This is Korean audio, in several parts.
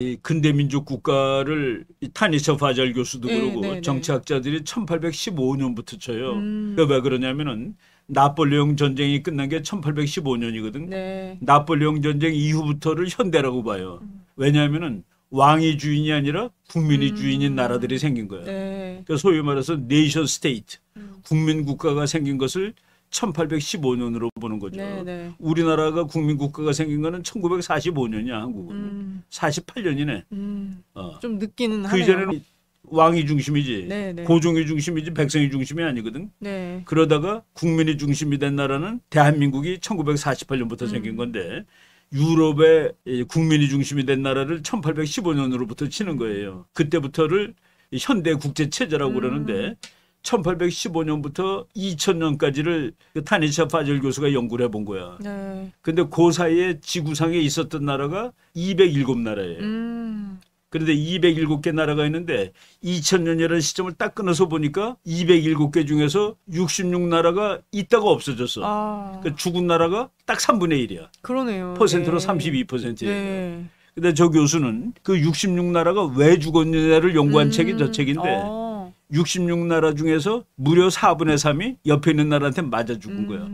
이 근대민족 국가를 이 타니셔 파잘 교수도 네, 그러고 네, 네. 정치학자들이 1815년부터 쳐요. 왜 그러냐면은 나폴레옹 전쟁이 끝난 게 1815년이거든. 네. 나폴레옹 전쟁 이후부터를 현대라고 봐요. 왜냐하면은 왕이 주인이 아니라 국민이 주인인 나라들이 생긴 거야. 네. 그러니까 소위 말해서 네이션 스테이트, 음. 국민 국가가 생긴 것을 1815년으로 보는 거죠. 네, 네. 우리나라가 국민 국가가 생긴 거는 1945년이야, 한국은. 음. 48년이네. 좀 늦기는 그 하네요. 이전에는 왕이 중심이지, 네, 네. 고종이 중심이지 백성이 중심이 아니거든. 네. 그러다가 국민이 중심이 된 나라는 대한민국이 1948년부터 생긴 건데 유럽의 국민이 중심이 된 나라를 1815년으로부터 치는 거예요. 그때부터를 현대 국제 체제라고 그러는데 1815년부터 2000년까지를 그 타니샤 파젤 교수가 연구를 해본 거야. 네. 근데 그 사이에 지구상에 있었던 나라가 207나라예요. 그런데 207개 나라가 있는데 2000년이라는 시점을 딱 끊어서 보니까 207개 중에서 66나라가 있다가 없어졌어. 아. 그 죽은 나라가 딱 3분의 1이야. 그러네요. 퍼센트로 네. 32%예요. 네. 근데 저 교수는 그 66나라가 왜 죽었느냐를 연구한 책이 저 책인데 66나라 중에서 무려 4분의 3이 옆에 있는 나라한테 맞아 죽은 거야.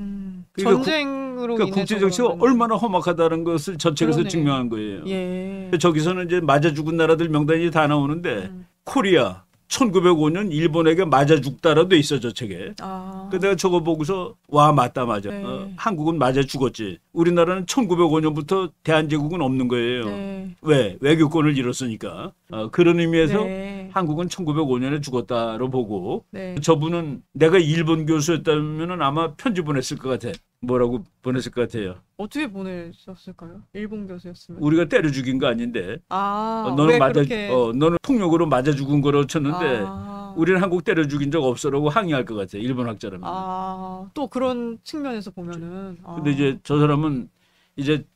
그러니까 전쟁으로 그러니까 인해서 국제 정치가 그런 얼마나 험악하다는 것을 저 책에서 그러네. 증명한 거예요. 예. 저기서는 이제 맞아 죽은 나라들 명단이 다 나오는데 코리아 1905년 일본에게 맞아 죽다라도 돼 있어 저 책에. 아. 그 내가 저거 보고서 와 맞다 맞아. 네. 한국은 맞아 죽었지. 우리나라는 1905년부터 대한제국은 없는 거예요. 네. 왜? 외교권을 잃었으니까. 그런 의미에서 네. 한국은 1905년에 죽었다로 보고 네. 저분은 내가 일본 교수였다면 아마 편지 보냈을 것 같아. 뭐라고 보냈을 것 같아요. 어떻게 보내셨을까요? 일본 교수였으면. 우리가 때려 죽인 거 아닌데. 아, 너는 왜 맞아, 그렇게 너는 폭력으로 맞아 죽은 거로 쳤는데 아. 우리는 한국 때려 죽인 적 없어라고 항의할 것 같아. 일본 학자라면. 아, 또 그런 측면에서 보면은 근데 이제 저 사람은 이제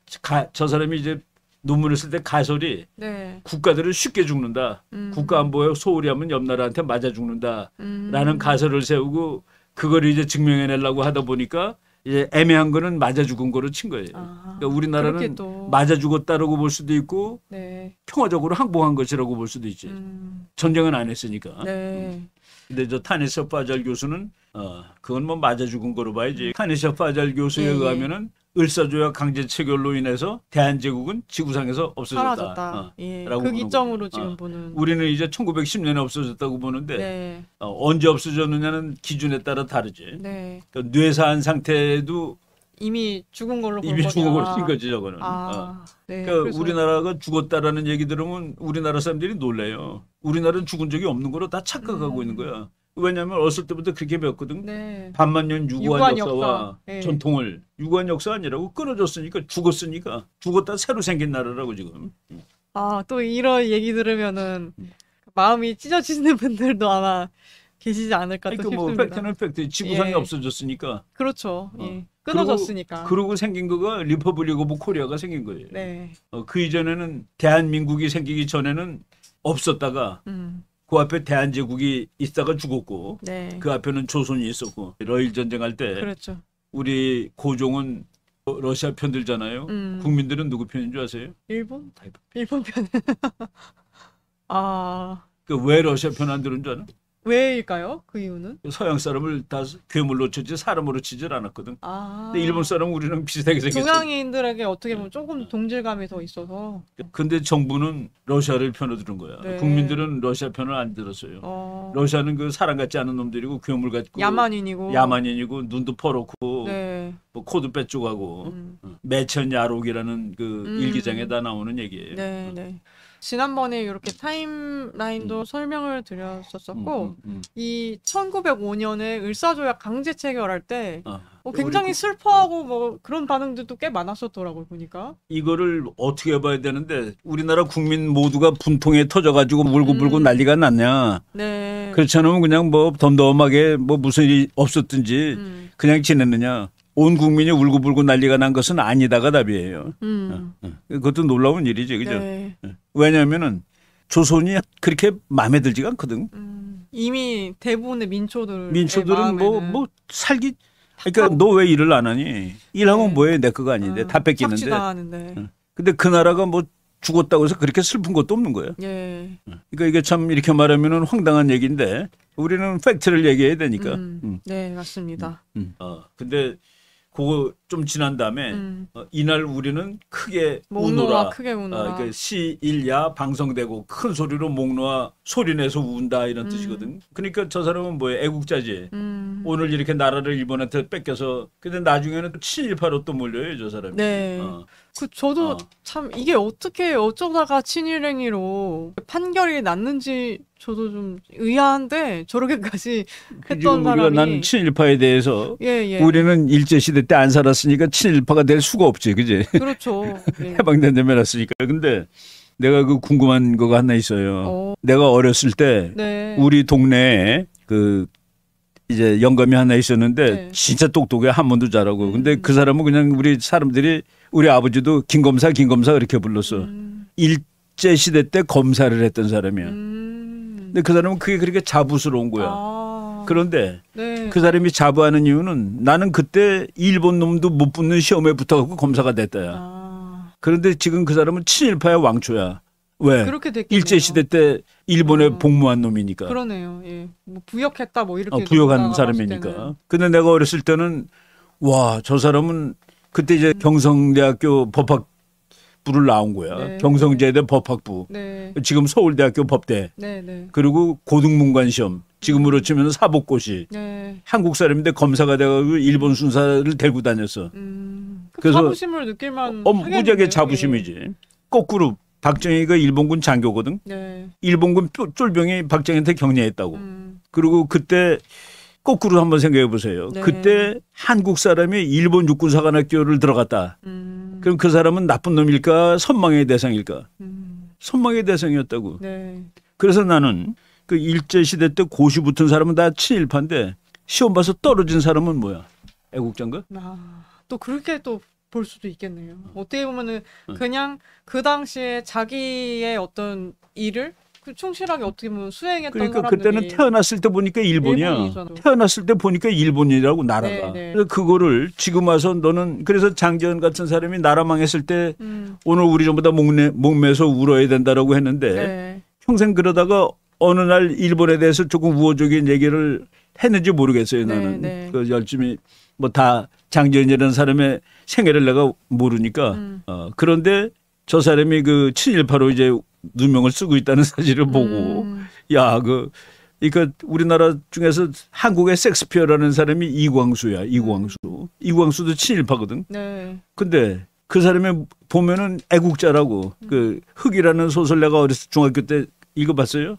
저 사람이 이제 논문을 쓸 때 가설이 네. 국가들은 쉽게 죽는다. 국가 안보에 소홀히 하면 옆 나라한테 맞아 죽는다라는 가설을 세우고 그걸 이제 증명해내려고 하다 보니까 이제 애매한 거는 맞아 죽은 거로 친 거예요. 그러니까 우리나라는 맞아 죽었다라고 볼 수도 있고 네. 평화적으로 항복한 것이라고 볼 수도 있지. 전쟁은 안 했으니까. 네. 근데 저 타니샤 파잘 교수는 그건 뭐 맞아 죽은 거로 봐야지. 타니샤 파잘 교수에 의하면은 을사조약 강제 체결로 인해서 대한제국은 지구상에서 없어졌다. 사라졌다. 예. 라고 그 보는 기점으로 거죠. 지금 보는. 우리는 이제 1910년에 없어졌다고 보는데 네. 언제 없어졌느냐는 기준에 따라 다르지. 네. 그러니까 뇌사한 상태도 이미 죽은 걸로 본 이미 거냐. 죽은 걸로 친 거지 저거는. 네. 그러니까 그래서 우리나라가 죽었다라는 얘기 들으면 우리나라 사람들이 놀래요. 우리나라는 죽은 적이 없는 거로 다 착각하고 있는 거야. 왜냐하면 어렸을 때부터 그렇게 배웠거든. 네. 반만년 유구한 역사와 역사. 네. 전통을 유구한 역사 아니라고 끊어졌으니까 죽었으니까 죽었다 새로 생긴 나라라고 지금. 아, 또 이런 얘기 들으면은 마음이 찢어지는 분들도 아마 계시지 않을까 또 그러니까 뭐 싶습니다. 팩트는 팩트. 지구상이 예. 없어졌으니까. 그렇죠. 예. 끊어졌으니까. 그러고 생긴 거가 리퍼블릭 오브 코리아가 생긴 거예요. 네. 그 이전에는 대한민국이 생기기 전에는 없었다가 그 앞에 대한제국이 있다가 죽었고 네. 그 앞에는 조선이 있었고 러일 전쟁할 때 그렇죠. 우리 고종은 러시아 편 들잖아요. 국민들은 누구 편인 줄 아세요? 일본? 일본 편. 아, 왜 러시아 편 안 들은 줄 아나? 왜일까요? 그 이유는? 서양 사람을 다 괴물로 치지 사람으로 치질 않았거든. 아. 근데 일본 사람은 우리는 비슷하게 생겼어. 동양인들에게 어떻게 보면 조금 동질감이 더 있어서. 근데 정부는 러시아를 편을 들은 거야. 네. 국민들은 러시아 편을 안 들었어요. 러시아는 그 사람 같지 않은 놈들이고 괴물 같고 야만인이고 눈도 퍼렇고 네. 뭐 코도 빼쪽하고 매천 야록이라는 그 일기장에 다 나오는 얘기예요. 네, 네. 지난번에 이렇게 타임라인도 설명을 드렸었고 이 1905년에 을사조약 강제 체결할 때 굉장히 슬퍼하고 뭐 그런 반응들도 꽤 많았었더라고요 보니까. 이거를 어떻게 봐야 되는데 우리나라 국민 모두가 분통에 터져가지고 물고 난리가 났냐. 네. 그렇지 않으면 그냥 뭐 덤덤하게 뭐 무슨 일이 없었든지 그냥 지냈느냐. 온 국민이 울고불고 난리가 난 것은 아니다가 답이에요. 그것도 놀라운 일이지, 그죠? 네. 왜냐하면은 조선이 그렇게 마음에 들지가 않거든. 이미 대부분의 민초들은 뭐 살기. 그러니까 너 왜 일을 안 하니? 일하면 뭐해? 내 거가 아닌데 다 뺏기는데. 착취당하는데. 근데 그 나라가 뭐 죽었다고 해서 그렇게 슬픈 것도 없는 거예요. 예. 그러니까 이게 참 이렇게 말하면은 황당한 얘기인데 우리는 팩트를 얘기해야 되니까. 네, 맞습니다. 근데 그거 좀 지난 다음에 이날 우리는 크게 목 우노라. 크게 우노라. 그러니까 시일야 방송되고 큰 소리로 목 놓아 소리내서 운다 이런 뜻이거든. 그러니까 저 사람은 뭐예요? 애국자지. 오늘 이렇게 나라를 일본한테 뺏겨서 근데 나중에는 또 친일파로 또 몰려요, 저 사람이. 네. 저도 참 이게 어떻게 어쩌다가 친일행위로 판결이 났는지 저도 좀 의아한데 저렇게까지 했던 사람이. 우리가 난 친일파에 대해서 예. 우리는 일제시대 때 안 살았으니까 친일파가 될 수가 없지, 그지? 그렇죠. 예. 해방된 데면 났으니까. 근데 내가 그 궁금한 거가 하나 있어요. 내가 어렸을 때 네. 우리 동네에 그 이제 영감이 하나 있었는데 네. 진짜 똑똑해 한문도 잘하고. 근데 그 사람은 그냥 우리 사람들이 우리 아버지도 김검사 이렇게 불렀어. 일제 시대 때 검사를 했던 사람이야. 근데 그 사람은 그게 그렇게 자부스러운 거야. 그런데 네. 그 사람이 자부하는 이유는 나는 그때 일본 놈도 못 붙는 시험에 붙어갖고 검사가 됐다야. 그런데 지금 그 사람은 친일파의 왕초야. 왜? 그렇게 됐겠네요. 일제 시대 때 일본에 복무한 놈이니까. 그러네요. 예. 뭐 부역했다 뭐 이렇게 부역한 사람이니까. 근데 내가 어렸을 때는 와, 저 사람은 그때 이제 경성대학교 법학부를 나온 거야. 네. 경성제대 법학부. 네. 지금 서울대학교 법대. 네. 그리고 고등문관 시험. 지금으로 치면 사법고시. 네. 한국 사람인데 검사가 돼가지고 일본 순사를 데리고 다녔어. 그래서 자부심을 느낄만 무지하게 자부심이지. 거꾸로 박정희가 일본군 장교거든. 네. 일본군 쫄병이 박정희한테 격려했다고. 그리고 그때 거꾸로 한번 생각해 보세요. 네. 그때 한국 사람이 일본 육군사관학교를 들어갔다. 그럼 그 사람은 나쁜 놈일까 선망의 대상일까? 선망의 대상이었다고. 네. 그래서 나는 그 일제시대 때 고시 붙은 사람은 다 친일파인데 시험 봐서 떨어진 사람은 뭐야? 애국자인가? 또 그렇게 또 볼 수도 있겠네요. 어떻게 보면은 그냥 그 당시에 자기의 어떤 일을 충실하게 어떻게 보면 수행했던 그러니까 사람들이. 그때는 태어났을 때 보니까 일본이야. 일본이잖아. 태어났을 때 보니까 일본이라고 나라가. 네. 그래서 그거를 지금 와서 너는 그래서 장지현 같은 사람이 나라 망했을 때 오늘 우리 전부 다 목매서 울어야 된다라고 했는데 네. 평생 그러다가 어느 날 일본에 대해서 조금 우호적인 얘기를 했는지 모르겠어요. 나는 네. 그 열심히 뭐 다 장지현이라는 사람의 생애를 내가 모르니까. 그런데 저 사람이 그 친일파로 이제 누명을 쓰고 있다는 사실을 보고 야, 그러니까 우리나라 중에서 한국의 섹스피어라는 사람이 이광수야. 이광수도 친일파거든. 네. 근데 그 사람이 보면은 애국자라고. 그 흑이라는 소설 내가 어렸을 때 중학교 때 읽어봤어요.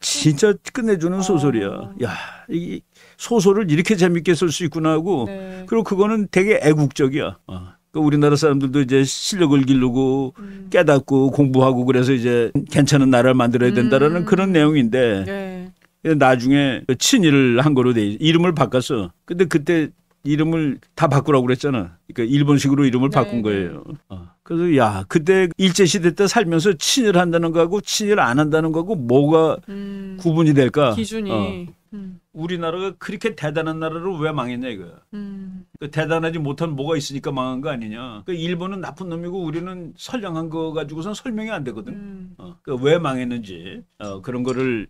진짜 끝내주는 소설이야. 야, 이 소설을 이렇게 재밌게 쓸 수 있구나 하고. 네. 그리고 그거는 되게 애국적이야. 그러니까 우리나라 사람들도 이제 실력을 기르고 깨닫고 공부하고 그래서 이제 괜찮은 나라를 만들어야 된다라는 그런 내용인데. 네. 나중에 친일을 한 거로 돼 있어. 이름을 바꿨어. 근데 그때 이름을 다 바꾸라고 그랬잖아. 그러니까 일본식으로 이름을 바꾼 거예요. 그래서 야, 그때 일제시대 때 살면서 친일한다는 거하고 친일 안 한다는 거하고 뭐가 구분이 될까? 기준이. 우리나라가 그렇게 대단한 나라로 왜 망했냐 이거야. 대단하지 못한 뭐가 있으니까 망한 거 아니냐. 일본은 나쁜 놈이고 우리는 선량한 거 가지고선 설명이 안 되거든. 왜 망했는지 그런 거를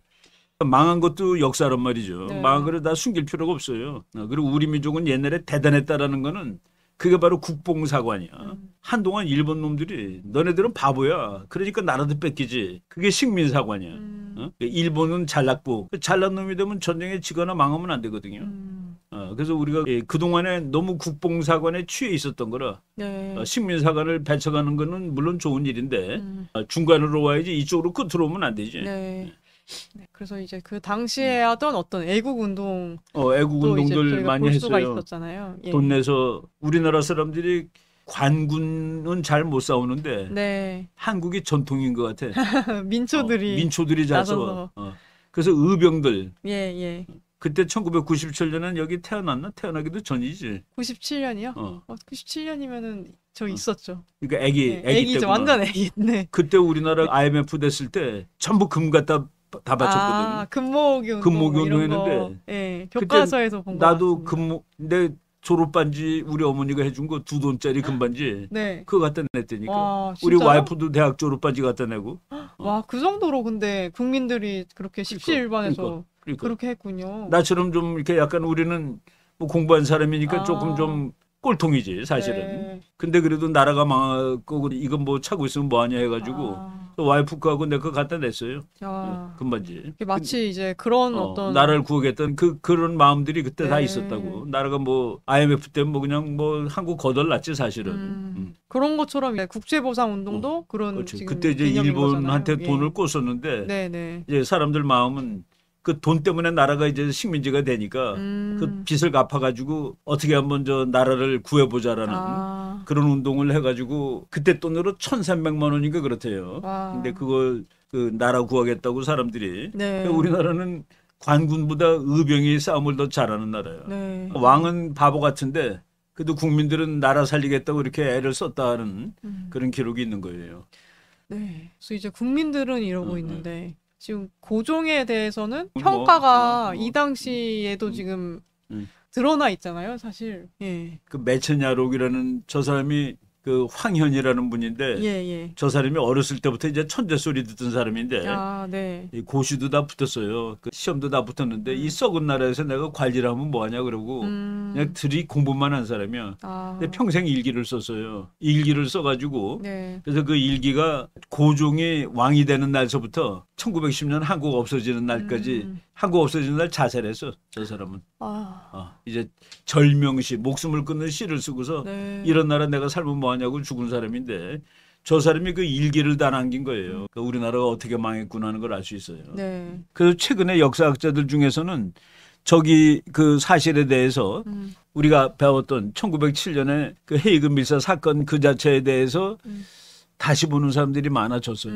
망한 것도 역사란 말이죠. 네. 망한 거를 다 숨길 필요가 없어요. 그리고 우리 민족은 옛날에 대단했다라는 거는 그게 바로 국뽕사관이야. 한동안 일본 놈들이 너네들은 바보야. 그러니까 나라도 뺏기지. 그게 식민사관이야. 일본은 잘났고 잘난 놈이 되면 전쟁에 지거나 망하면 안 되거든요. 그래서 우리가 그동안에 너무 국뽕사관에 취해 있었던 거라 네. 식민사관을 배척하는 거는 물론 좋은 일인데 중간으로 와야지 이쪽으로 끝으로 오면 안 되지. 네. 그래서 이제 그 당시에 하던 어떤 애국 운동, 애국 운동들 많이 볼 수가 했어요. 있었잖아요. 예. 돈 내서 우리나라 사람들이 관군은 잘 못 싸우는데 네. 한국이 전통인 것 같아. 민초들이 잘 싸워. 그래서 의병들 예. 그때 1997년은 여기 태어났나? 태어나기도 전이지. 97년이요? 97년이면은 저 있었죠. 그러니까 애기죠. 애기죠. 완전 애기. 네. 그때 우리나라 IMF 됐을 때 전부 금 갖다 다 바쳤거든. 금모으기 운동 금모으기 운동 했는데 예, 교과서에서 본 거 나도 같습니다. 내 졸업반지 우리 어머니가 해준 거 2돈짜리 금반지 네. 그거 갖다 냈다니까. 와, 우리 진짜요? 와이프도 대학 졸업반지 갖다 내고. 와, 그 정도로 근데 국민들이 그렇게 십시일반해서 그러니까. 그렇게 했군요. 나처럼 좀 이렇게 약간 우리는 뭐 공부한 사람이니까 아. 조금 좀 꼴통이지 사실은. 네. 근데 그래도 나라가 망하고 이건 뭐 차고 있으면 뭐하냐 해가지고 아. 와이프 거하고 내 거 갖다 냈어요. 야. 금반지. 이게 마치 이제 그런 어떤 나라를 구하겠다는 그런 마음들이 그때 다 네. 있었다고. 나라가 뭐 IMF 때문에 뭐 그냥 뭐 한국 거덜났지 사실은. 그런 것처럼 이제 국제보상 운동도 그런 그렇지. 지금 그때 이제 개념인 일본한테 거잖아요. 돈을 예. 꽂았는데 네네. 이제 사람들 마음은 그 돈 때문에 나라가 이제 식민지가 되니까 그 빚을 갚아가지고 어떻게 한번 저 나라를 구해보자라는 아. 그런 운동을 해가지고 그때 돈으로 1,300만 원인가 그렇대요. 와. 근데 그걸 그 나라 구하겠다고 사람들이. 네. 그러니까 우리나라는 관군보다 의병이 싸움을 더 잘하는 나라예요. 네. 왕은 바보 같은데 그래도 국민들은 나라 살리겠다고 이렇게 애를 썼다는 그런 기록이 있는 거예요. 네. 그래서 이제 국민들은 이러고 있는데 지금 고종에 대해서는 뭐, 평가가 이 당시에도 지금 음. 드러나 있잖아요, 사실. 예. 그 매천야록이라는 저 사람이 그 황현이라는 분인데 예, 예. 저 사람이 어렸을 때부터 이제 천재 소리 듣던 사람인데 아, 네. 이 고시도 다 붙었어요. 그 시험도 다 붙었는데 이 썩은 나라에서 내가 관리를 하면 뭐하냐 그러고 그냥 들이 공부만 한 사람이야. 아. 근데 평생 일기를 썼어요. 일기를 써가지고 네. 그래서 그 일기가 고종이 왕이 되는 날서부터 1910년 한국 없어지는 날까지 한국 없어지는 날 자살했어. 저 사람은. 아. 이제 절명시 목숨을 끊는 시를 쓰고서 네. 이런 나라 내가 살면 뭐하냐고 죽은 사람인데 저 사람이 그 일기를 다 남긴 거예요. 그러니까 우리나라가 어떻게 망했구나 하는 걸 알 수 있어요. 네. 그래서 최근에 역사학자들 중에서는 저기 그 사실에 대해서 우리가 배웠던 1907년에 그 헤이그 밀사 사건 그 자체에 대해서 다시 보는 사람들이 많아졌어요.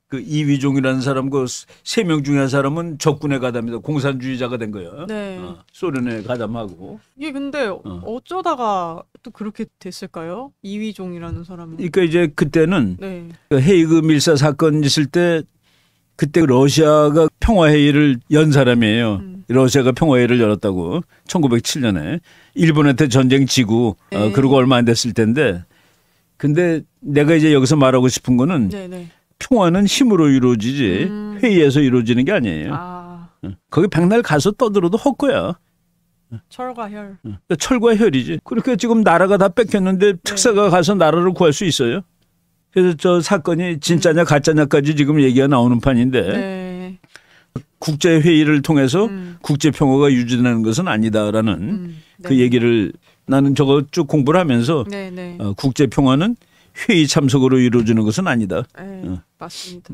그 이위종이라는 사람 그 3명 중에 한 사람은 적군에 가담해서 공산주의자가 된 거예요. 네. 소련에 가담하고. 이게 근데 어쩌다가 또 그렇게 됐을까요? 이위종이라는 사람은. 그러니까 이제 그때는 네. 그 헤이그 밀사 사건 있을 때 그때 러시아가 평화회의를 연 사람이에요. 러시아가 평화회의를 열었다고 1907년에 일본한테 전쟁 지고 네. 그러고 얼마 안 됐을 텐데 근데 내가 이제 여기서 말하고 싶은 거는 네네. 평화는 힘으로 이루어지지 회의에서 이루어지는 게 아니에요. 아. 거기 백날 가서 떠들어도 헛거야. 철과 혈. 철과 혈이지. 그러니까 지금 나라가 다 뺏겼는데 특사가 가서 나라를 구할 수 있어요? 그래서 저 사건이 진짜냐 가짜냐까지 지금 얘기가 나오는 판인데 네. 국제회의를 통해서 국제평화가 유지되는 것은 아니다라는 그 네. 얘기를 나는 저거 쭉 공부를 하면서 네네. 국제평화는 회의 참석으로 이루어지는 것은 아니다. 네, 맞습니다.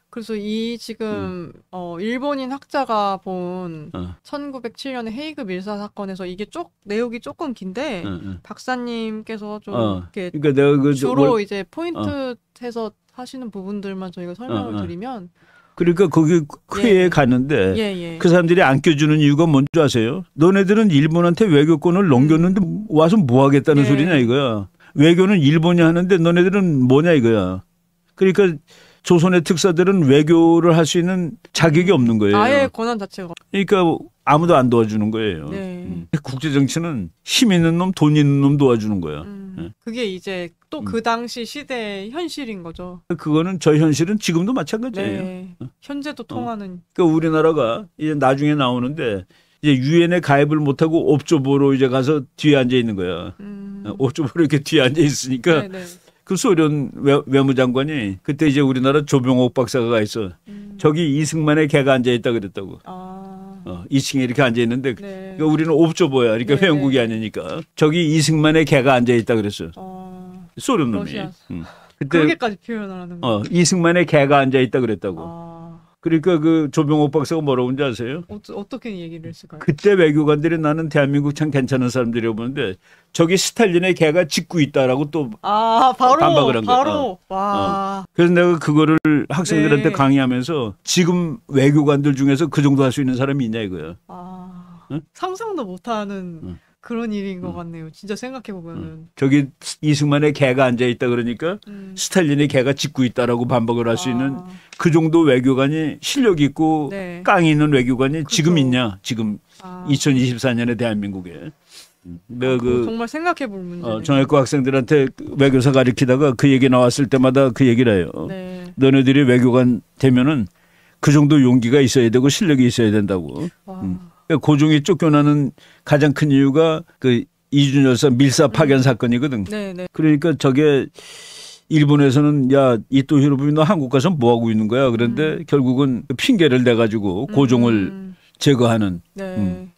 그래서 이 지금 일본인 학자가 본 1907년의 헤이그 밀사 사건에서 이게 내용이 조금 긴데 박사님께서 좀 이렇게 그러니까 내가 그 주로 이제 포인트해서 하시는 부분들만 저희가 설명을 드리면 그러니까 거기 회의에 예. 갔는데 예. 그 사람들이 안 껴주는 이유가 뭔지 아세요? 너네들은 일본한테 외교권을 넘겼는데 와서 뭐 하겠다는 예. 소리냐 이거야. 외교는 일본이 하는데 너네들은 뭐냐 이거야. 그러니까 조선의 특사들은 외교를 할 수 있는 자격이 없는 거예요. 아예 권한 자체가. 그러니까 아무도 안 도와주는 거예요. 네. 국제 정치는 힘 있는 놈, 돈 있는 놈 도와주는 거야. 그게 이제 또 그 당시 시대의 현실인 거죠. 그거는 저 현실은 지금도 마찬가지예요. 네. 현재도 통하는. 그러니까 우리나라가 이제 나중에 나오는데 이제 유엔에 가입을 못하고 옵조보로 이제 가서 뒤에 앉아 있는 거야. 옵조보로 이렇게 뒤에 앉아 있으니까 네네. 그 소련 외무장관이 그때 이제 우리나라 조병옥 박사가 가 있어. 저기 이승만의 개가 앉아 있다 그랬다고. 아. 2층에 이렇게 앉아 있는데 네. 그러니까 우리는 옵조보야. 그러니까 네. 회원국이 아니니까 저기 이승만의 개가 앉아 있다 그랬어. 소련 놈이. 러시아. 그때 그렇게까지 표현을 하는 거. 이승만의 개가 앉아 있다 그랬다고. 아. 그러니까 그 조병옥 박사가 뭐라고 하는지 아세요? 어떻게 얘기를 했을까요? 그때 외교관들이 나는 대한민국 참 괜찮은 사람들이라고 보는데 저기 스탈린의 개가 짖고 있다라고 또 반박을 한 거야. 바로. 와. 그래서 내가 그거를 학생들한테 네. 강의하면서 지금 외교관들 중에서 그 정도 할 수 있는 사람이 있냐 이거야. 아. 응? 상상도 못하는 그런 일인 것 같네요. 진짜 생각해 보면은. 저기 이승만의 개가 앉아 있다 그러니까 스탈린의 개가 짖고 있다라고 반박을 할 수 있는 그 정도 외교관이 실력 있고 네. 깡이 있는 외교관이 지금 그죠. 있냐? 지금 2024년에 대한민국에. 내가 정말 생각해볼 문제네. 정외과 학생들한테 외교사 가르치다가 그 얘기 나왔을 때마다 그 얘기를 해요. 네. 너네들이 외교관 되면은 그 정도 용기가 있어야 되고 실력이 있어야 된다고. 고종이 쫓겨나는 가장 큰 이유가 그 이준 열사 밀사 파견 사건이거든. 네네. 그러니까 저게 일본에서는 야 이토 히로부미 너 한국 가서 뭐 하고 있는 거야? 그런데 결국은 핑계를 내 가지고 고종을 제거하는. 네.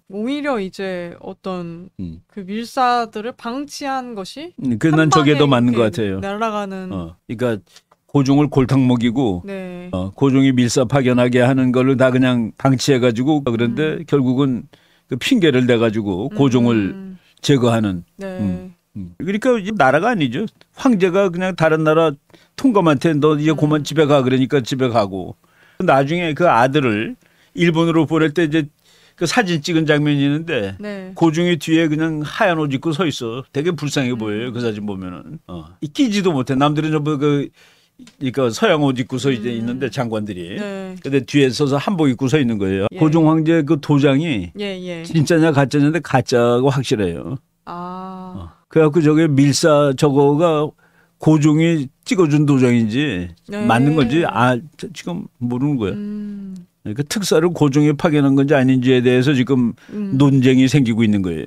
오히려 이제 어떤 그 밀사들을 방치한 것이 난 저게 더 맞는 것 같아요. 날아가는. 그러니까 고종을 골탕 먹이고 네. 고종이 밀사 파견하게 하는 거를 다 그냥 방치해 가지고 그런데 결국은 그 핑계를 내 가지고 고종을 제거하는. 네. 그러니까 나라가 아니죠. 황제가 그냥 다른 나라 통감한테 너 이제 그만 집에 가 그러니까 집에 가고 나중에 그 아들을 일본으로 보낼 때 이제 그 사진 찍은 장면이 있는데 네. 고종이 뒤에 그냥 하얀 옷 입고 서 있어. 되게 불쌍해 보여요. 그 사진 보면은. 끼지도 못해. 남들은 전부 그러니까 서양 옷 입고 서 있는데 장관들이. 네. 근데 뒤에 서서 한복 입고 서 있는 거예요. 예. 고종 황제 그 도장이 예. 진짜냐 가짜냐인데 가짜고 확실해요. 그래갖고 저게 밀사 저거가 고종이 찍어준 도장인지 네. 맞는 건지 지금 모르는 거야. 그 특사를 고종이 파견한 건지 아닌지에 대해서 지금 논쟁이 생기고 있는 거예요.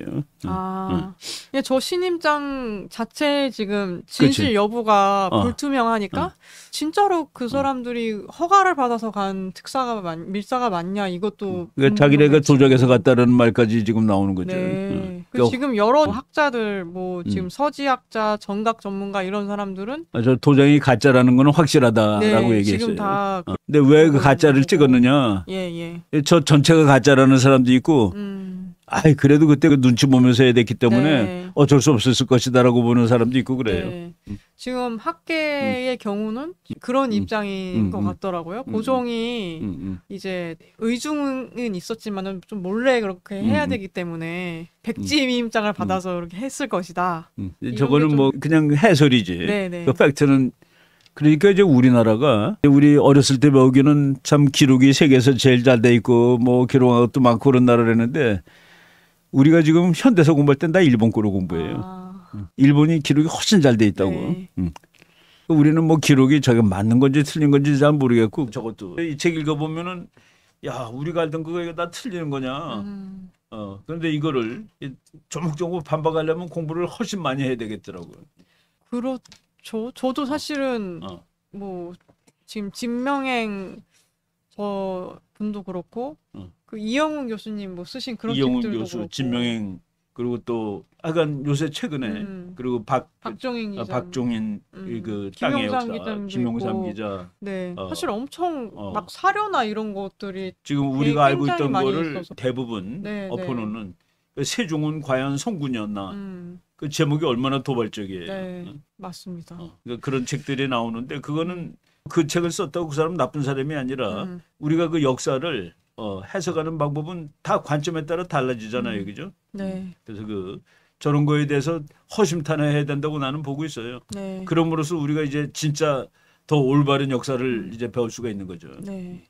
예, 저 신임장 자체 지금 진실 그치. 여부가 불투명하니까 진짜로 그 사람들이 허가를 받아서 간 특사가 밀사가 맞냐 이것도 그러니까 자기네가 조작해서 갔다라는 말까지 지금 나오는 거죠. 네. 그러니까 지금 여러 학자들 뭐 지금 서지학자, 정각 전문가 이런 사람들은 저 도장이 가짜라는 거는 확실하다라고 네, 얘기했어요. 지금 다 근데 왜 그 가짜를 찍었느냐? 예. 저 전체가 가짜라는 사람도 있고, 그래도 그때 그 눈치 보면서 해야 됐기 때문에 네. 어쩔 수 없었을 것이다라고 보는 사람도 있고 그래요. 네. 지금 학계의 경우는 그런 입장인 것 같더라고요. 고종이 이제 의중은 있었지만은 좀 몰래 그렇게 해야 되기 때문에 백지임장을 받아서 그렇게 했을 것이다. 저거는 뭐 그냥 해설이지. 네네. 그 팩트는 그러니까 이제 우리나라가 우리 어렸을 때 배우기는 참 기록이 세계에서 제일 잘 돼 있고 뭐 기록한 것도 많고 그런 나라라는데 우리가 지금 현대사 공부할 땐 다 일본 거로 공부해요. 일본이 기록이 훨씬 잘 돼 있다고. 네. 우리는 뭐 기록이 저게 맞는 건지 틀린 건지 잘 모르겠고 저것도 이 책 읽어보면은 야 우리가 알던 그거 이거 다 틀리는 거냐. 그런데 이거를 조목조목 반박하려면 공부를 훨씬 많이 해야 되겠더라고요. 저도 사실은 뭐 지금 진명행 저 분도 그렇고 그 이영훈 교수님 뭐 쓰신 그런 이영훈 책들도 교수, 그렇고 진명행 그리고 또 약간 요새 최근에 그리고 박종인 기자, 박종인 그 땅의 역사, 김용삼 기자. 네, 사실 엄청 막 사료나 이런 것들이 지금 우리가 알고 있던 많이 거를 있어서. 대부분 네, 엎어놓는 세종은 과연 성군이었나? 그 제목이 얼마나 도발적이에요. 네, 맞습니다. 그러니까 그런 책들이 나오는데 그거는 그 책을 썼다고 그 사람 나쁜 사람이 아니라 우리가 그 역사를 해석하는 방법은 다 관점에 따라 달라지잖아요, 그죠? 네. 그래서 저런 거에 대해서 허심탄회해야 된다고 나는 보고 있어요. 네. 그럼으로써 우리가 이제 진짜 더 올바른 역사를 이제 배울 수가 있는 거죠. 네.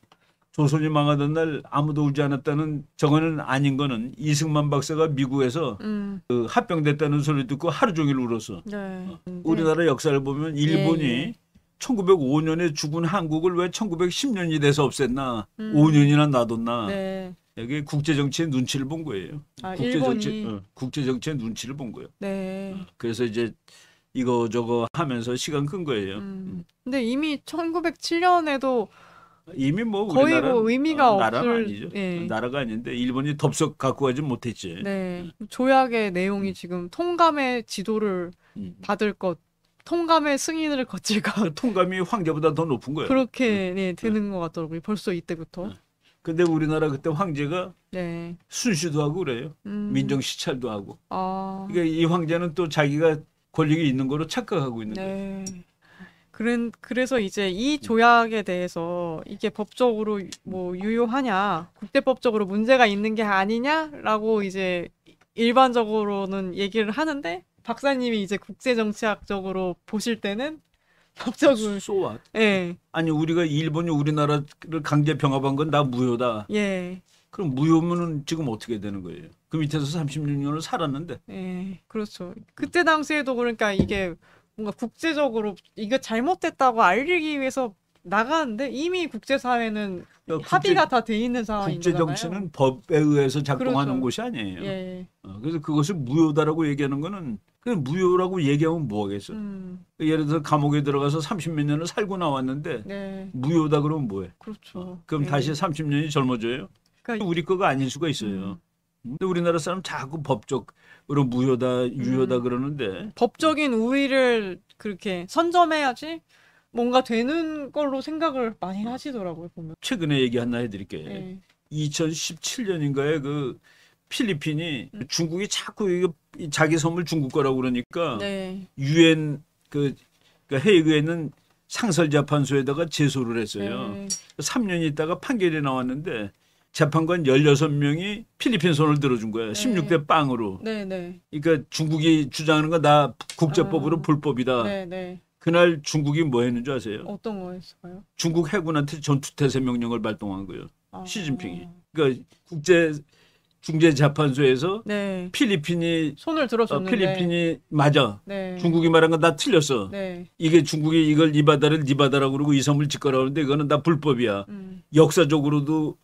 조선이 망하던 날 아무도 울지 않았다는 저거는 아닌 거는 이승만 박사가 미국에서 그 합병됐다는 소리 듣고 하루 종일 울었어. 네. 우리나라 역사를 보면 일본이 1905년에 죽은 한국을 왜 1910년이 돼서 없앴나? 5년이나 놔뒀나? 네. 여기 국제정치의 눈치를 본 거예요. 국제정치의 눈치를 본 거예요. 네. 그래서 이제 이거 저거 하면서 시간 끈 거예요. 근데 이미 1907년에도 이미 뭐 거의 우리나라 뭐 의미가 나라가 없을 아니죠. 예. 나라가 아닌데 일본이 덥석 갖고 가지 못했지. 네. 조약의 내용이 지금 통감의 지도를 받을 것, 통감의 승인을 거칠 것. 그 통감이 황제보다 더 높은 거예요. 그렇게 되는 것 같더라고요. 벌써 이때부터. 근데 우리나라 그때 황제가 네. 순시도 하고 그래요. 민정 시찰도 하고. 그러니까 이 황제는 또 자기가 권력이 있는 거로 착각하고 있는 거예요. 그래서 이제 이 조약에 대해서 이게 법적으로 뭐 유효하냐, 국제법적으로 문제가 있는 게 아니냐라고 이제 일반적으로는 얘기를 하는데 박사님이 이제 국제정치학적으로 보실 때는 법적으로 소와. 예. 아니 우리가 일본이 우리나라를 강제 병합한 건 다 무효다. 예. 그럼 무효면은 지금 어떻게 되는 거예요? 그 밑에서 36년을 살았는데. 예, 그렇죠. 그때 당시에도 그러니까 이게 뭔가 국제적으로 이게 잘못됐다고 알리기 위해서 나가는데 이미 국제사회는 합의가 다 돼 있는 상황인 국제 거잖아요. 정치는 법에 의해서 작동하는 그렇죠. 곳이 아니에요. 예. 그래서 그것을 무효다라고 얘기하는 거는 그냥 무효라고 얘기하면 뭐하겠어. 예를 들어 감옥에 들어가서 30몇 년을 살고 나왔는데 네. 무효다 그러면 뭐해? 그렇죠. 그럼 예. 다시 30년이 젊어져요? 그러니까 우리 거가 아닐 수가 있어요. 근데 우리나라 사람 자꾸 법적으로 무효다, 유효다 그러는데 법적인 우위를 그렇게 선점해야지 뭔가 되는 걸로 생각을 많이 하시더라고요, 보면. 최근에 얘기 하나 해드릴게. 예. 2017년인가에 그 필리핀이 중국이 자꾸 이거 자기 섬을 중국 거라고 그러니까 네. 유엔 그 헤이그에 있는 상설재판소에다가 제소를 했어요. 네. 3년 있다가 판결이 나왔는데 재판관 16명이 필리핀 손을 들어준 거야. 16대 0으로. 네, 네. 그러니까 중국이 주장하는 건 다 국제법으로 불법이다. 네, 네. 그날 중국이 뭐 했는 줄 아세요? 어떤 거였을까요? 중국 해군한테 전투태세 명령을 발동한 거예요. 아. 시진핑이. 그러니까 국제 중재재판소에서 네. 필리핀이 손을 들어줬는데. 필리핀이 맞아. 네. 중국이 말한 건 다 틀렸어. 네. 이게 중국이 이걸 이 바다를 네 바다라고 그러고 이 섬을 짓거라 하는데 이거는 다 불법이야. 역사적으로도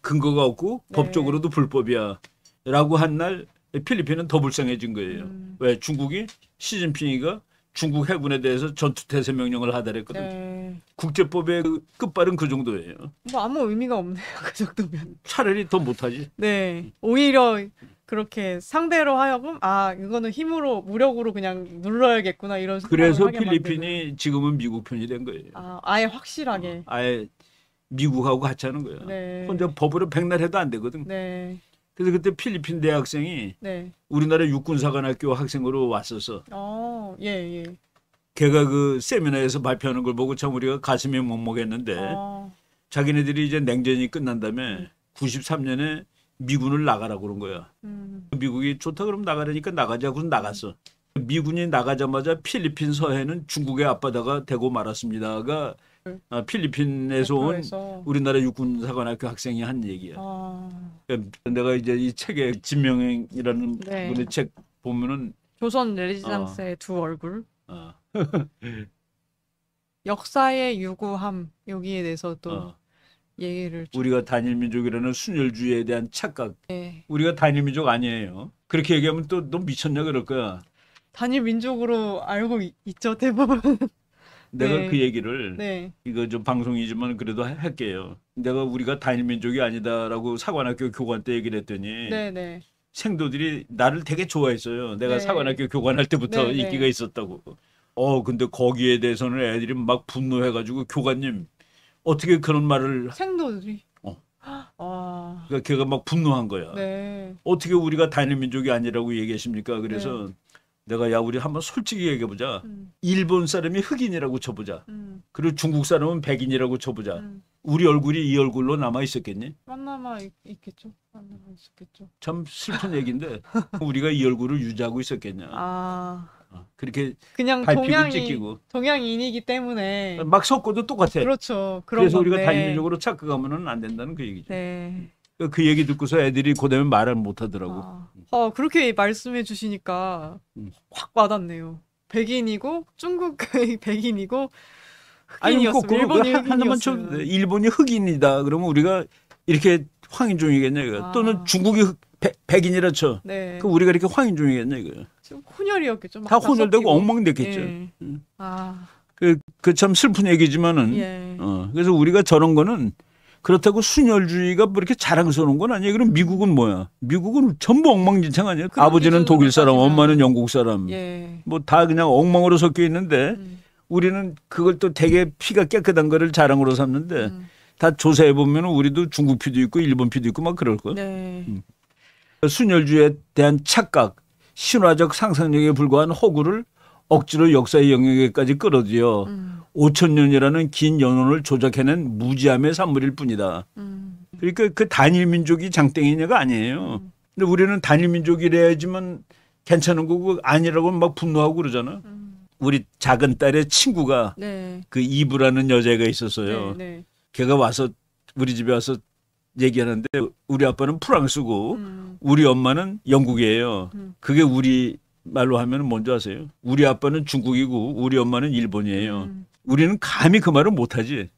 근거가 없고 네. 법적으로도 불법이야. 라고 한 날 필리핀은 더 불쌍해진 거예요. 왜? 중국이 시진핑이가 중국 해군에 대해서 전투태세 명령을 하달했거든. 네. 국제법의 그 끝발은 그 정도예요. 뭐 아무 의미가 없네요. 그 정도면. 차라리 더 못하지. 네. 오히려 그렇게 상대로 하여금 아 이거는 힘으로 무력으로 그냥 눌러야겠구나 이런 생각을 그래서 하게 필리핀이 만드는. 지금은 미국 편이 된 거예요. 아 아예 확실하게. 아예 미국하고 같이 하는 거예요. 네. 혼자 법으로 백날 해도 안 되거든. 네. 그래서 그때 필리핀 대학생이 네. 우리나라 육군사관학교 학생으로 왔었어. 예, 예. 걔가 그 세미나에서 발표하는 걸 보고 참 우리가 가슴이 먹먹했는데 자기네들이 이제 냉전이 끝난 다음에 93년에 미군을 나가라고 그런 거야. 미국이 좋다 그러면 나가라니까 나가자. 그래서 나갔어. 미군이 나가자마자 필리핀 서해는 중국의 앞바다가 되고 말았습니다가 필리핀에서 온 대표에서. 우리나라 육군사관학교 학생이 한 얘기야. 내가 이제 이 책에 진명행이라는 네. 분의 책 보면은 조선 레지장스의 두 얼굴. 어, 역사의 유구함 여기에 대해서 또 얘기를 좀. 우리가 단일민족이라는 순혈주의에 대한 착각. 네. 우리가 단일민족 아니에요. 그렇게 얘기하면 또 너 미쳤냐 그럴 거야. 단일 민족으로 알고 있죠 대부분. 내가 네. 그 얘기를 네. 이거 좀 방송이지만 그래도 할게요. 내가 우리가 단일민족이 아니다라고 사관학교 교관 때 얘기를 했더니 네, 네. 생도들이 나를 되게 좋아했어요. 내가 네. 사관학교 교관할 때부터 네, 네. 인기가 있었다고. 근데 거기에 대해서는 애들이 막 분노해가지고 교관님 어떻게 그런 말을 생도들이. 그러니까 걔가 막 분노한 거야. 네. 어떻게 우리가 단일민족이 아니라고 얘기하십니까? 그래서 내가 야 우리 한번 솔직히 얘기해보자. 일본 사람이 흑인이라고 쳐보자. 그리고 중국 사람은 백인이라고 쳐보자. 우리 얼굴이 이 얼굴로 남아 있었겠니? 만남아 있겠죠. 만남아 있었겠죠. 참 슬픈 얘기인데 우리가 이 얼굴을 유지하고 있었겠냐? 그렇게 그냥 발피고 찢기고 동양인이기 때문에 막 섞어도 똑같아. 그렇죠. 그런 그래서 우리가 건데. 단일민족으로 착각하면은 안 된다는 그 얘기죠. 네. 그 얘기 듣고서 애들이 그다음에 말을 못 하더라고. 그렇게 말씀해 주시니까 확 와닿네요. 백인이고 중국 백인이고 흑인이었으면 일본이 하나만 쳐 흑인이었으면. 일본이 흑인이다. 그러면 우리가 이렇게 황인종이겠냐 이거. 또는 중국이 백인이라 쳐. 네. 그 우리가 이렇게 황인종이겠냐 이거. 지금 혼혈이었겠죠. 다 혼혈되고 엉망됐겠죠. 예. 그 참 슬픈 얘기지만은. 예. 그래서 우리가 저런 거는 그렇다고 순혈주의가 뭐 이렇게 자랑스러운 건 아니에요. 그럼 미국은 뭐야? 미국은 전부 엉망진창 아니에요? 아버지는 독일 사람, 엄마는 영국 사람. 예. 뭐 다 그냥 엉망으로 섞여 있는데 우리는 그걸 또 되게 피가 깨끗한 거를 자랑으로 삼는데 다 조사해 보면 우리도 중국 피도 있고 일본 피도 있고 막 그럴 거야. 네. 순혈주의에 대한 착각, 신화적 상상력에 불과한 허구를 억지로 역사의 영역에까지 끌어들여 5천 년이라는 긴 연원을 조작해낸 무지함의 산물일 뿐이다. 그러니까 그 단일민족이 장땡이냐가 아니에요. 근데 우리는 단일민족이래야지만 괜찮은 거고 아니라고 막 분노하고 그러잖아. 우리 작은 딸의 친구가 네. 그 이브라는 여자애가 있었어요. 네. 걔가 와서 우리 집에 와서 얘기하는데 우리 아빠는 프랑스고 우리 엄마는 영국이에요. 그게 우리 말로 하면 뭔지 아세요? 우리 아빠는 중국이고 우리 엄마는 일본이에요. 우리는 감히 그 말을 못하지.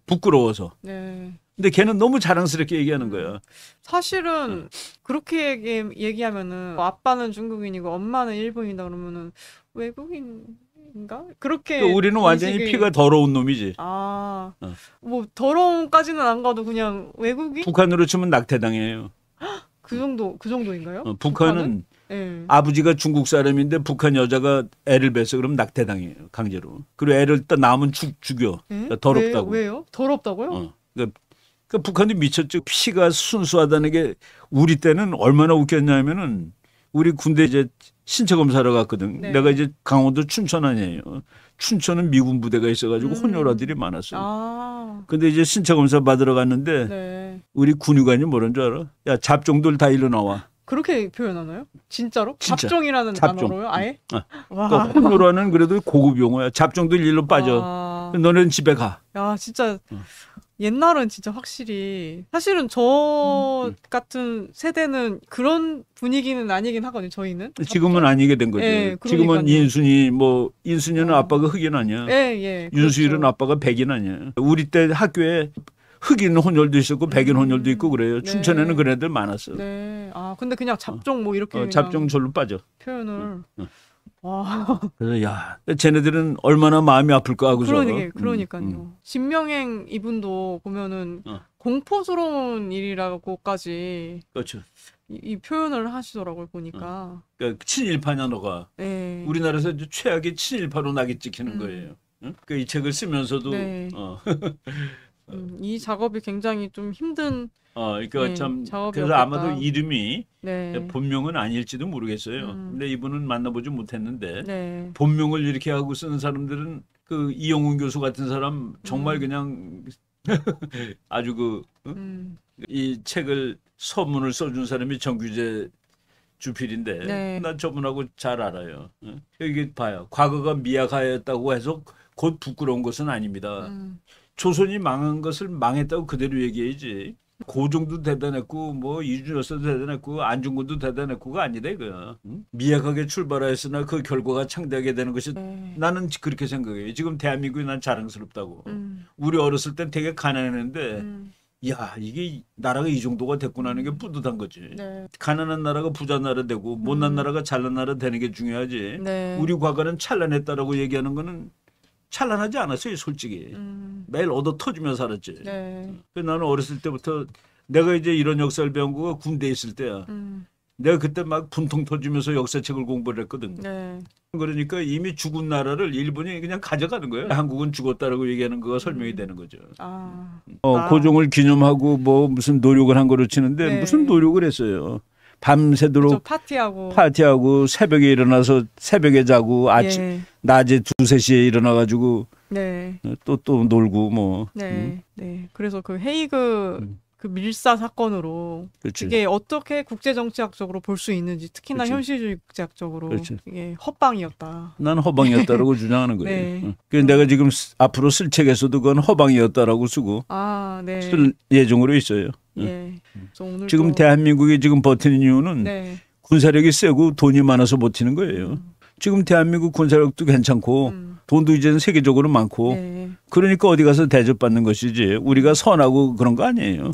부끄러워서. 네. 근데 걔는 너무 자랑스럽게 얘기하는 거야. 사실은 그렇게 얘기하면은 아빠는 중국인이고 엄마는 일본이다 그러면은 외국인인가? 그렇게 그러니까 우리는 완전히 피가 더러운 놈이지. 아, 뭐 더러움까지는 안 가도 그냥 외국인? 북한으로 치면 낙태당해요. 그 정도인가요? 북한은 네. 아버지가 중국 사람인데 북한 여자가 애를 뱄어 그럼 낙태당해요. 강제로. 그리고 애를 딱 낳으면 죽여. 그러니까 더럽다고. 왜요? 더럽다고요? 그러니까 북한도 미쳤죠. 피가 순수하다는 게 우리 때는 얼마나 웃겼냐면은 우리 군대 이제 신체 검사하러 갔거든. 네. 내가 이제 강원도 춘천 아니에요. 춘천은 미군 부대가 있어가지고 혼혈아들이 많았어요. 아. 근데 이제 신체 검사 받으러 갔는데 네. 우리 군의관이 뭐라는 줄 알아? 야 잡종들 다 일로 나와. 그렇게 표현하나요? 진짜로? 진짜. 잡종이라는 잡종. 단어로요? 아예? 와. 그러니까 혼혈아는 그래도 고급 용어야. 잡종들 일로 빠져. 아. 너는 집에 가. 야, 진짜 옛날은 진짜 확실히 사실은 저 같은 세대는 그런 분위기는 아니긴 하거든요. 저희는 지금은 아니게 된 거죠. 예, 지금은 그러니까요. 인순이는 아빠가 흑인 아니야. 예. 윤수일은 그렇죠. 아빠가 백인 아니야. 우리 때 학교에 흑인 혼혈도 있었고 백인 혼혈도 있고 그래요. 네. 춘천에는 그런 애들 많았어. 네. 아, 근데 그냥 잡종 뭐 이렇게 그냥 잡종 절로 빠져. 표현을 와. 그래서 야, 쟤네들은 얼마나 마음이 아플까 하고서. 그러니까요. 진명행 이분도 보면은 공포스러운 일이라고까지 그렇죠. 이 표현을 하시더라고요, 보니까. 그러니까 친일파냐 너가. 네. 우리나라에서 이제 최악의 친일파로 낙이 찍히는 거예요. 응? 그러니까 이 책을 쓰면서도 네. 이 작업이 굉장히 좀 힘든 그러니까 네, 참 작업이었겠다. 그래서 아마도 이름이 네. 본명은 아닐지도 모르겠어요. 근데 이분은 만나보지 못했는데 네. 본명을 이렇게 하고 쓰는 사람들은 그 이영훈 교수 같은 사람 정말 그냥 아주 이 책을 서문을 써준 사람이 정규재 주필인데 네. 난 저분하고 잘 알아요. 여기 봐요. 과거가 미약하였다고 해서 곧 부끄러운 것은 아닙니다. 조선이 망한 것을 망했다고 그대로 얘기해야지. 고종도 대단했고 뭐 이준열서도 대단했고 안중근도 대단했고가 아니다 이거야. 미약하게 출발하였으나 그 결과가 창대하게 되는 것이 나는 그렇게 생각해요. 지금 대한민국이 난 자랑스럽다고. 우리 어렸을 땐 되게 가난했는데 야 이게 나라가 이 정도가 됐구나 하는 게 뿌듯한 거지. 네. 가난한 나라가 부자 나라 되고 못난 나라가 잘난 나라 되는 게 중요하지. 네. 우리 과거는 찬란했다라고 얘기하는 거는 찬란하지 않았어요, 솔직히. 매일 얻어 터지며 살았지. 네. 나는 어렸을 때부터 내가 이제 이런 역사를 배운 거가 군대에 있을 때야. 내가 그때 막 분통 터지면서 역사책을 공부를 했거든. 네. 그러니까 이미 죽은 나라를 일본이 그냥 가져가는 거예요. 한국은 죽었다라고 얘기하는 거가 설명이 되는 거죠. 고종을 기념하고 뭐 무슨 노력을 한 거로 치는데 네. 무슨 노력을 했어요. 밤새도록 파티하고 새벽에 일어나서 새벽에 자고 아침 낮에 2-3시에 일어나가지고 또 놀고 뭐. 네. 그래서 그 헤이그 그 밀사 사건으로 그렇지. 이게 어떻게 국제정치학적으로 볼 수 있는지 특히나 그렇지. 현실주의 국제학적으로 그렇지. 이게 헛방이었다. 나는 허방이었다라고 주장하는 거예요. 네. 그래서 내가 지금 앞으로 쓸 책에서도 그건 허방이었다라고 쓰고 쓸 예정으로 있어요. 예. 오늘 지금 대한민국이 지금 버티는 이유는 군사력이 세고 돈이 많아서 버티는 거예요. 지금 대한민국 군사력도 괜찮고 돈도 이제는 세계적으로 많고 그러니까 어디 가서 대접받는 것이지 우리가 선하고 그런 거 아니에요.